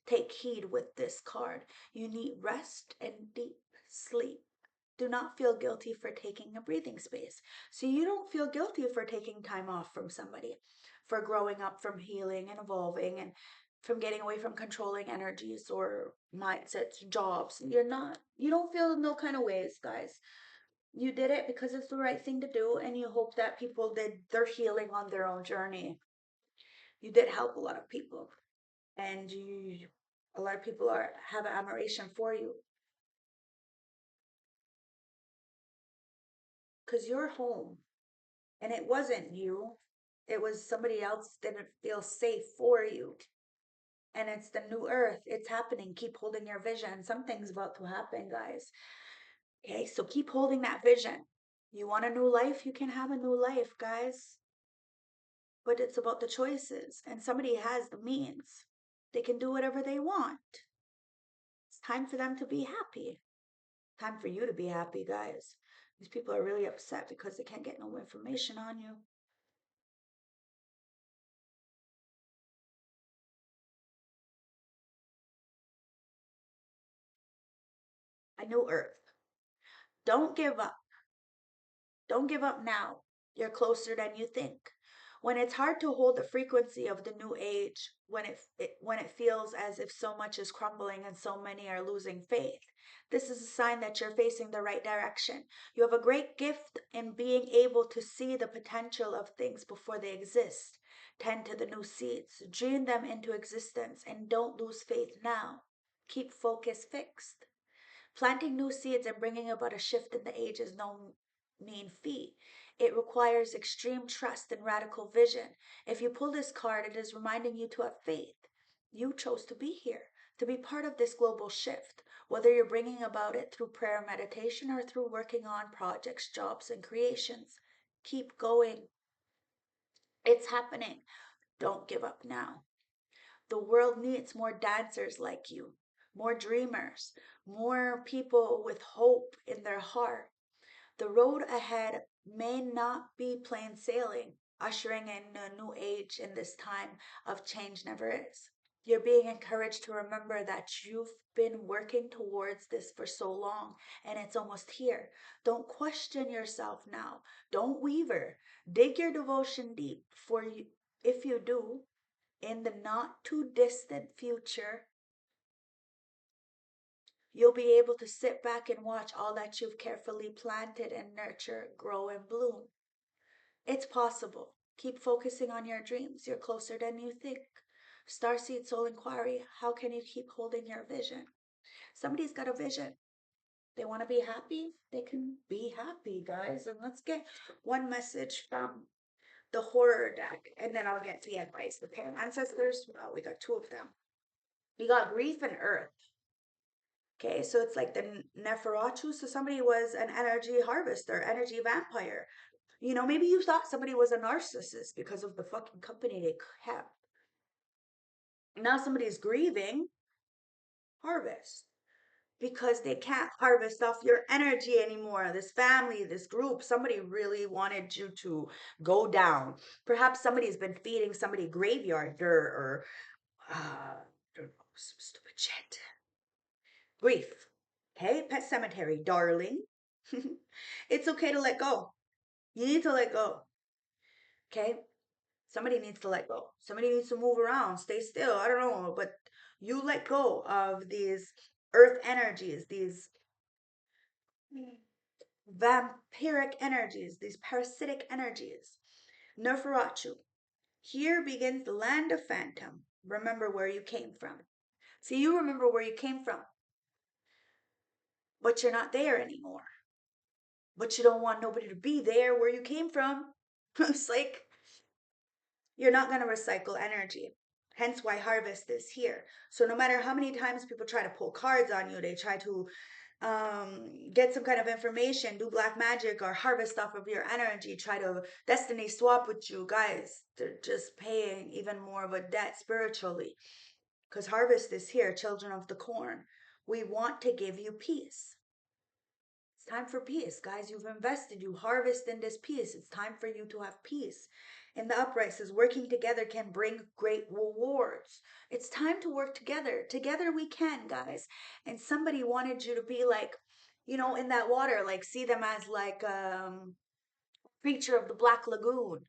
Take heed with this card. You need rest and deep sleep. Do not feel guilty for taking a breathing space. So you don't feel guilty for taking time off from somebody, for growing up, from healing and evolving, and from getting away from controlling energies or mindsets, jobs. You don't feel no kind of ways, guys. You did it because it's the right thing to do, and you hope that people did their healing on their own journey. You did help a lot of people, and A lot of people have an admiration for you because you're home. And it wasn't you. It was somebody else didn't feel safe for you. And it's the new earth. It's happening. Keep holding your vision. Something's about to happen, guys. Okay, so keep holding that vision. You want a new life? You can have a new life, guys. But it's about the choices. And somebody has the means. They can do whatever they want. It's time for them to be happy. Time for you to be happy, guys. These people are really upset because they can't get no information on you. A new earth. Don't give up. Don't give up now. You're closer than you think. When it's hard to hold the frequency of the new age, when it feels as if so much is crumbling and so many are losing faith, this is a sign that you're facing the right direction. You have a great gift in being able to see the potential of things before they exist. Tend to the new seeds, dream them into existence, and don't lose faith now. Keep focus fixed. Planting new seeds and bringing about a shift in the age is no mean feat. It requires extreme trust and radical vision. If you pull this card, it is reminding you to have faith. You chose to be here, to be part of this global shift, whether you're bringing about it through prayer and meditation or through working on projects, jobs, and creations. Keep going. It's happening. Don't give up now. The world needs more dancers like you, more dreamers, more people with hope in their heart. The road ahead may not be plain sailing. Ushering in a new age in this time of change never is. You're being encouraged to remember that you've been working towards this for so long and it's almost here. Don't question yourself now. Don't waver. Dig your devotion deep, for you, if you do, in the not too distant future, you'll be able to sit back and watch all that you've carefully planted and nurtured grow and bloom. It's possible. Keep focusing on your dreams. You're closer than you think. Starseed Soul Inquiry, how can you keep holding your vision? Somebody's got a vision. They want to be happy. They can be happy, guys. And let's get one message from the horror deck, and then I'll get to the advice. The parent ancestors, well, we got two of them. We got grief and earth. Okay, so it's like the Neferatu. So somebody was an energy harvester, energy vampire. You know, maybe you thought somebody was a narcissist because of the fucking company they kept. Now somebody's grieving harvest because they can't harvest off your energy anymore. This family, this group, somebody really wanted you to go down. Perhaps somebody's been feeding somebody graveyard dirt or, I don't know, some stupid shit. Grief. Okay, Pet Cemetery, darling. It's okay to let go. You need to let go. Okay? Somebody needs to let go. Somebody needs to move around, stay still. I don't know, but you let go of these earth energies, these vampiric energies, these parasitic energies. Neferatu. Here begins the land of phantom. Remember where you came from. See, you remember where you came from, but you're not there anymore. But you don't want nobody to be there where you came from. It's like you're not going to recycle energy. Hence why harvest is here. So no matter how many times people try to pull cards on you, they try to get some kind of information, do black magic or harvest off of your energy, try to destiny swap with you, guys, they're just paying even more of a debt spiritually. Because harvest is here, children of the corn. We want to give you peace. It's time for peace, guys. You've invested, you harvest in this peace. It's time for you to have peace. And the upright says, working together can bring great rewards. It's time to work together. Together we can, guys. And somebody wanted you to be like, you know, in that water, like see them as like creature of the Black Lagoon.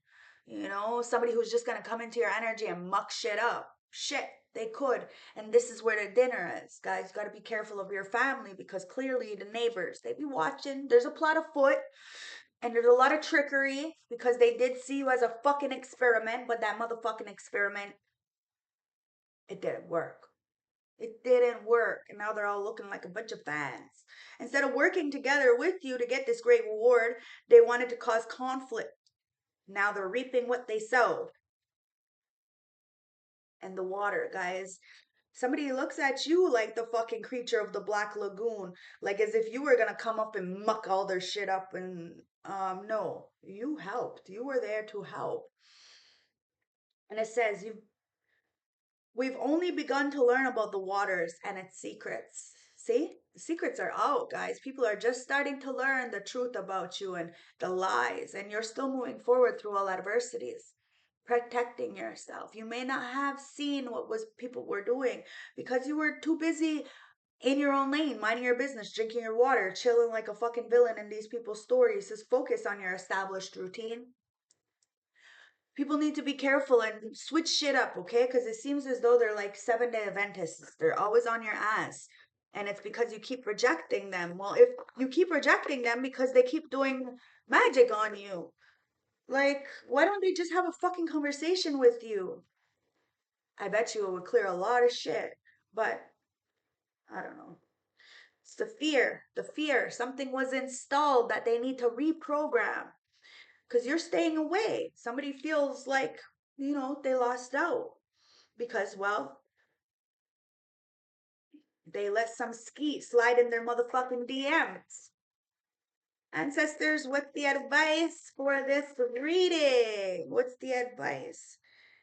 You know, somebody who's just gonna come into your energy and muck shit up. Shit, they could. And this is where the dinner is. Guys, you gotta be careful of your family because clearly the neighbors, they be watching. There's a plot afoot. And there's a lot of trickery because they did see you as a fucking experiment, but that motherfucking experiment, it didn't work. It didn't work. And now they're all looking like a bunch of fans. Instead of working together with you to get this great reward, they wanted to cause conflict. Now they're reaping what they sowed. And the water, guys. Somebody looks at you like the fucking creature of the Black Lagoon, like as if you were gonna come up and muck all their shit up. And no, you helped. You were there to help. And it says we've only begun to learn about the waters and its secrets. See? The secrets are out, guys. People are just starting to learn the truth about you and the lies, and you're still moving forward through all adversities, protecting yourself. You may not have seen what was people were doing because you were too busy in your own lane, minding your business, drinking your water, chilling like a fucking villain in these people's stories. Just focus on your established routine. People need to be careful and switch shit up, okay? Because it seems as though they're like 7-day Adventists. They're always on your ass. And it's because you keep rejecting them. Well, if you keep rejecting them because they keep doing magic on you, like, why don't they just have a fucking conversation with you? I bet you it would clear a lot of shit. But I don't know. It's the fear. The fear. Something was installed that they need to reprogram because you're staying away. Somebody feels like, they lost out because, well, they let some skeet slide in their motherfucking DMs. Ancestors, what's the advice for this reading? What's the advice?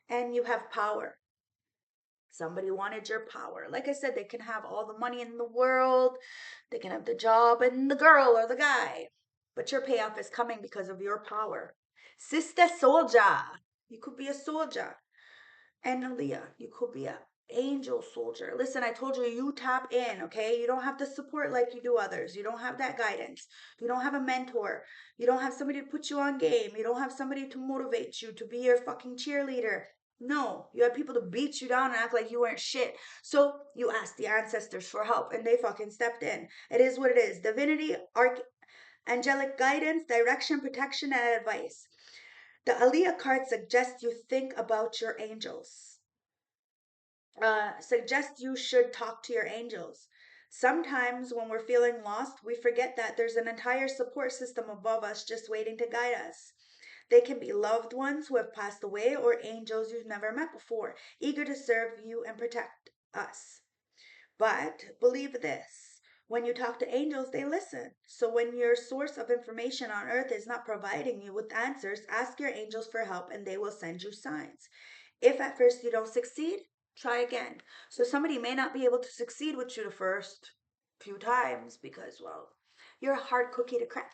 And you have power. Somebody wanted your power. Like I said, they can have all the money in the world, they can have the job and the girl or the guy, but your payoff is coming because of your power. Sister soldier, you could be a soldier. And Aaliyah, you could be a angel soldier. Listen, I told you, you tap in, okay? You don't have the support like you do others. You don't have that guidance. You don't have a mentor. You don't have somebody to put you on game. You don't have somebody to motivate you to be your fucking cheerleader. No, you had people to beat you down and act like you weren't shit. So you asked the ancestors for help and they fucking stepped in. It is what it is. Divinity, angelic guidance, direction, protection, and advice. The Aliyah card suggests you think about your angels. Suggest you should talk to your angels. Sometimes when we're feeling lost, we forget that there's an entire support system above us just waiting to guide us. They can be loved ones who have passed away or angels you've never met before, eager to serve you and protect us. But believe this, when you talk to angels, they listen. So when your source of information on earth is not providing you with answers, ask your angels for help and they will send you signs. If at first you don't succeed, try again. So somebody may not be able to succeed with you the first few times because, well, you're a hard cookie to crack.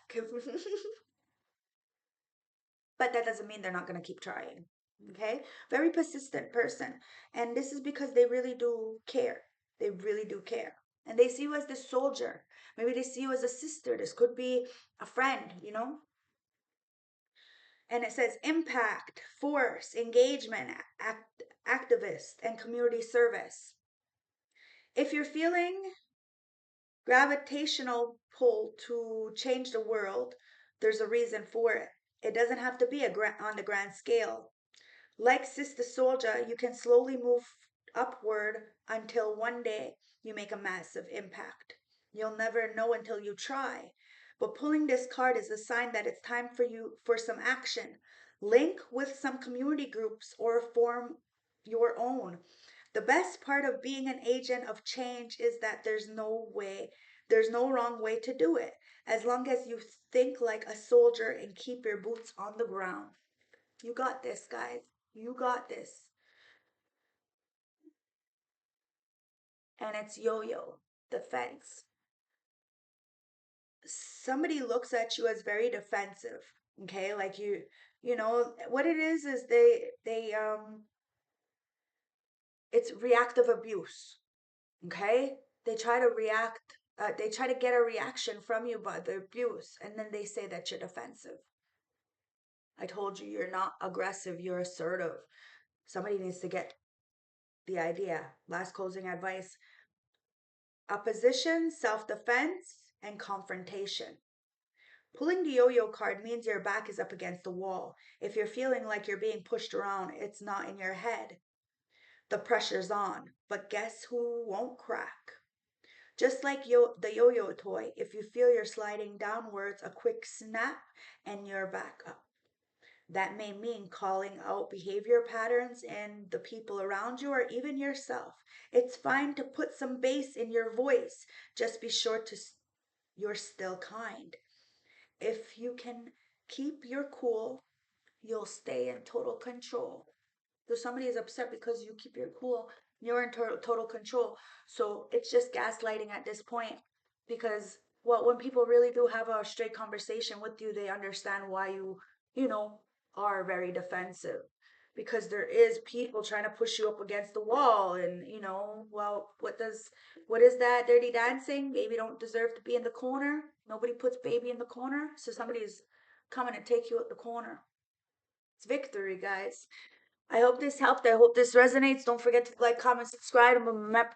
But that doesn't mean they're not going to keep trying. Okay? Very persistent person. And this is because they really do care. They really do care. And they see you as the soldier. Maybe they see you as a sister. This could be a friend. And it says impact, force, engagement, activist, and community service. If you're feeling gravitational pull to change the world, there's a reason for it. It doesn't have to be on the grand scale. Like Sister Soldier, you can slowly move upward until one day you make a massive impact. You'll never know until you try. But pulling this card is a sign that it's time for you for some action. Link with some community groups or form your own. The best part of being an agent of change is that there's no wrong way to do it, as long as you think like a soldier and keep your boots on the ground. You got this, guys. You got this. And it's yo-yo, defense. Somebody looks at you as very defensive, okay? Like what it is they it's reactive abuse, okay? They try to react they try to get a reaction from you by the abuse and then they say that you're defensive. I told you you're not aggressive, you're assertive. Somebody needs to get the idea. Last closing advice. Opposition, self-defense, and confrontation. Pulling the yo-yo card means your back is up against the wall. If you're feeling like you're being pushed around, it's not in your head. The pressure's on. But guess who won't crack? Just like the yo-yo toy, if you feel you're sliding downwards, a quick snap and you're back up. That may mean calling out behavior patterns in the people around you or even yourself. It's fine to put some bass in your voice. Just be sure to you're still kind. If you can keep your cool, you'll stay in total control. So somebody is upset because you keep your cool, you're in total control. So it's just gaslighting at this point, because well, when people really do have a straight conversation with you, they understand why you know, are very defensive. Because there is people trying to push you up against the wall, and well, what is that dirty dancing? Baby don't deserve to be in the corner. Nobody puts baby in the corner, so somebody's coming to take you at the corner. It's victory, guys. I hope this helped. I hope this resonates. Don't forget to like, comment, subscribe,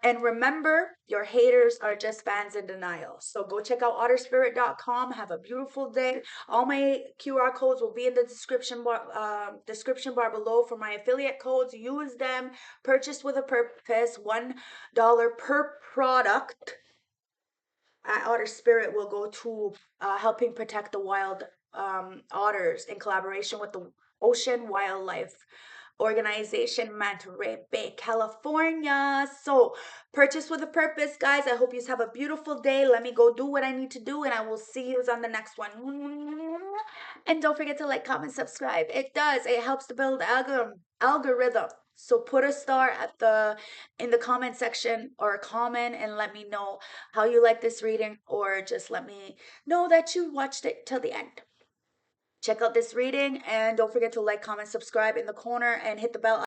and remember, your haters are just fans in denial. So go check out otterspirit.com. Have a beautiful day. All my QR codes will be in the description bar below for my affiliate codes. Use them. Purchase with a purpose. $1 per product at Otter Spirit will go to helping protect the wild otters in collaboration with the Ocean Wildlife Organization, Monterey Bay, California. So purchase with a purpose, guys. I hope you have a beautiful day. Let me go do what I need to do, and I will see you on the next one. And don't forget to like, comment, subscribe. It helps to build algorithm. So put a star in the comment section, or comment and let me know how you like this reading, or just let me know that you watched it till the end. Check out this reading, and don't forget to like, comment, subscribe in the corner, and hit the bell